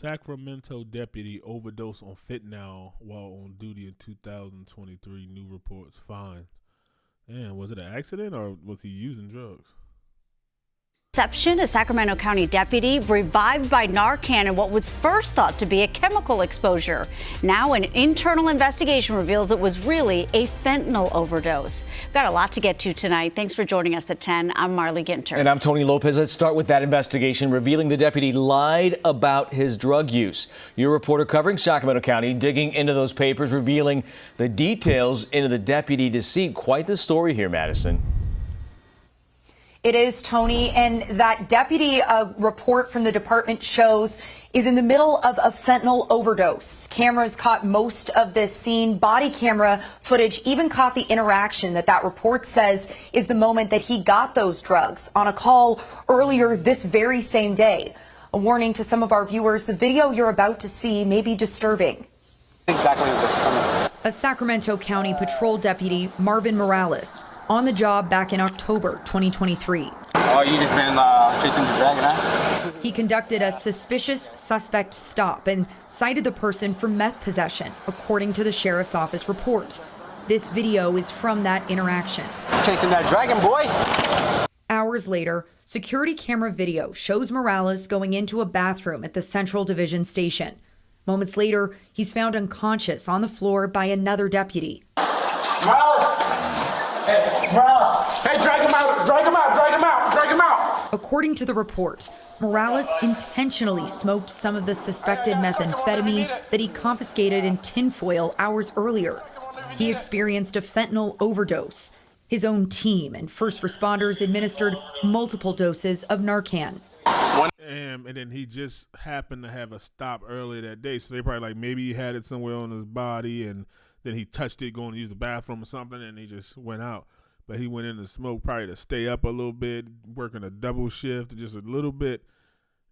Sacramento deputy overdose on fentanyl while on duty in 2023. New reports find. Man, was it an accident or was he using drugs? A Sacramento County deputy revived by narcan in what was first thought to be a chemical exposure. Now an internal investigation reveals it was really a fentanyl overdose. We've got a lot to get to tonight. Thanks for joining us at 10. I'm Marley Ginter. And I'm Tony Lopez. Let's start with that investigation revealing the deputy lied about his drug use. Your reporter covering Sacramento County digging into those papers, revealing the details into the deputy deceit. Quite the story here, Madison. It is, Tony, and that deputy report from the department shows is in the middle of a fentanyl overdose. Cameras caught most of this scene. Body camera footage even caught the interaction that report says is the moment that he got those drugs on a call earlier this very same day. A warning to some of our viewers, the video you're about to see may be disturbing. Exactly what's coming. A Sacramento County Patrol deputy, Marvin Morales, on the job back in October 2023. Oh, you just been chasing the dragon, huh? He conducted a suspicious suspect stop and cited the person for meth possession, according to the sheriff's office report. This video is from that interaction. Chasing that dragon, boy. Hours later, security camera video shows Morales going into a bathroom at the Central Division station. Moments later, he's found unconscious on the floor by another deputy. Morales! Hey, Morales! Hey, drag him out! Drag him out! Drag him out! Drag him out! According to the report, Morales intentionally smoked some of the suspected methamphetamine that he confiscated in tinfoil hours earlier. He experienced a fentanyl overdose. His own team and first responders administered multiple doses of narcan. And then he just happened to have a stop earlier that day, so they probably maybe he had it somewhere on his body, and then he touched it going to use the bathroom or something, and he just went out. But he went in to smoke probably to stay up a little bit, working a double shift just a little bit.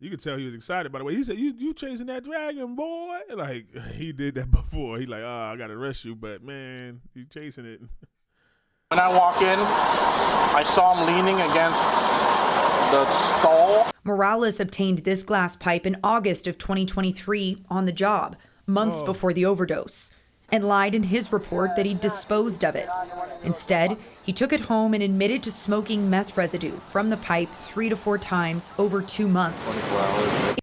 You could tell he was excited. By the way, he said, "You chasing that dragon, boy?" Like he did that before. He like, I got to arrest you, but man, you chasing it. When I walk in, I saw him leaning against the stall. Morales obtained this glass pipe in August of 2023 on the job, months before the overdose, and lied in his report that he disposed of it. Instead, he took it home and admitted to smoking meth residue from the pipe 3 to 4 times over 2 months.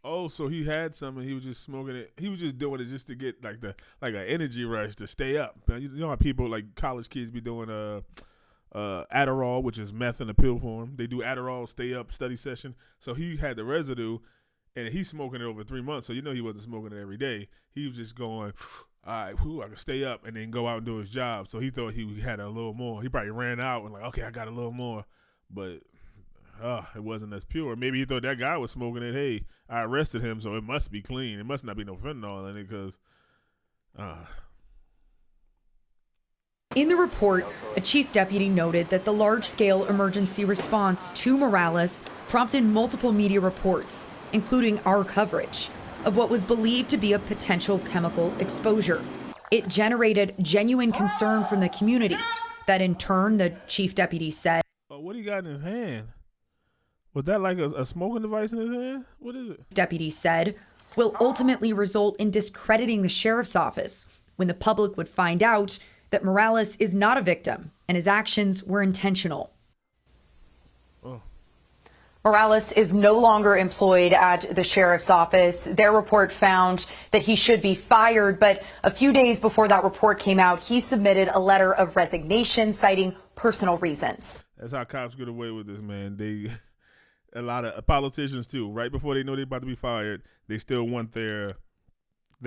Oh, so he had some and he was just smoking it. He was just doing it just to get like an energy rush to stay up. You know how people like college kids be doing Adderall, which is meth in a pill form. They do Adderall stay up study session. So he had the residue, and he's smoking it over 3 months. So you know he wasn't smoking it every day. He was just going, all right, I can stay up and then go out and do his job. So he thought he had a little more. He probably ran out and like, okay, I got a little more, but it wasn't as pure. Maybe he thought that guy was smoking it. Hey, I arrested him, so it must be clean. It must not be no fentanyl in it because. In the report, a chief deputy noted that the large-scale emergency response to Morales prompted multiple media reports, including our coverage, of what was believed to be a potential chemical exposure. It generated genuine concern from the community that in turn, the chief deputy said, what do you got in his hand? Was that like a smoking device in his hand? What is it? Deputy said, will ultimately result in discrediting the sheriff's office when the public would find out that Morales is not a victim and his actions were intentional. Morales is no longer employed at the sheriff's office. Their report found that he should be fired, but a few days before that report came out, he submitted a letter of resignation citing personal reasons. That's how cops get away with this, man. A lot of politicians too, right before they know they're about to be fired, they still want their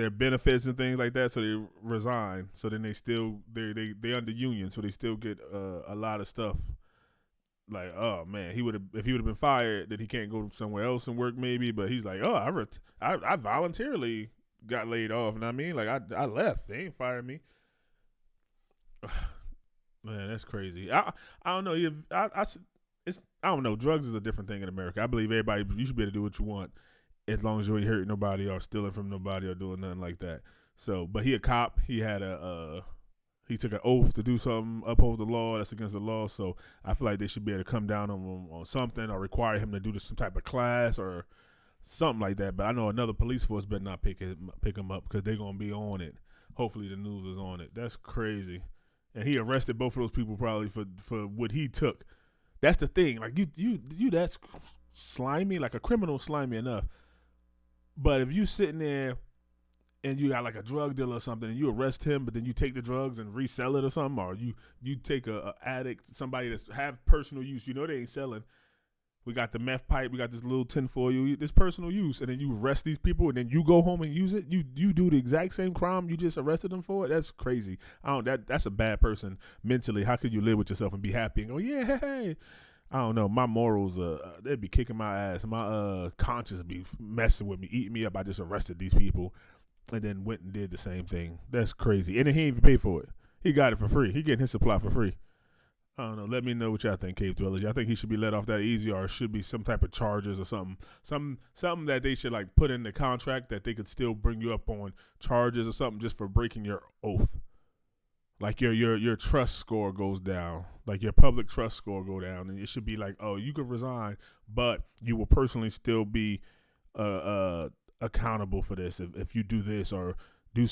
benefits and things like that, so they resign. So then they under union, so they still get a lot of stuff. Like, oh man, if he would have been fired, then he can't go somewhere else and work maybe. But he's like, I voluntarily got laid off, and I mean, like I left. They ain't fired me. Man, that's crazy. I don't know. I don't know. Drugs is a different thing in America. I believe you should be able to do what you want as long as you ain't hurting nobody or stealing from nobody or doing nothing like that. So, but he a cop. He had he took an oath to do something, uphold the law. That's against the law. So I feel like they should be able to come down on something or require him to do some type of class or something like that. But I know another police force better not pick him up because they're gonna be on it. Hopefully the news is on it. That's crazy. And he arrested both of those people probably for what he took. That's the thing. Like you that's slimy, like a criminal slimy enough. But if you sitting there and you got like a drug dealer or something and you arrest him, but then you take the drugs and resell it or something, or you take a addict, somebody that's have personal use, you know they ain't selling. We got the meth pipe, we got this little tinfoil, this personal use, and then you arrest these people and then you go home and use it. You do the exact same crime you just arrested them for. That's crazy. That's a bad person mentally. How could you live with yourself and be happy and go, yeah, hey. I don't know. My morals, they'd be kicking my ass. My conscience be messing with me, eating me up. I just arrested these people and then went and did the same thing. That's crazy. And then he ain't even paid for it. He got it for free. He getting his supply for free. I don't know. Let me know what y'all think, Cave Dwellers. Y'all think he should be let off that easy, or should be some type of charges or something? Something that they should like put in the contract that they could still bring you up on charges or something just for breaking your oath. Like your trust score goes down, like your public trust score go down, and it should be like, oh, you could resign, but you will personally still be accountable for this if you do this or do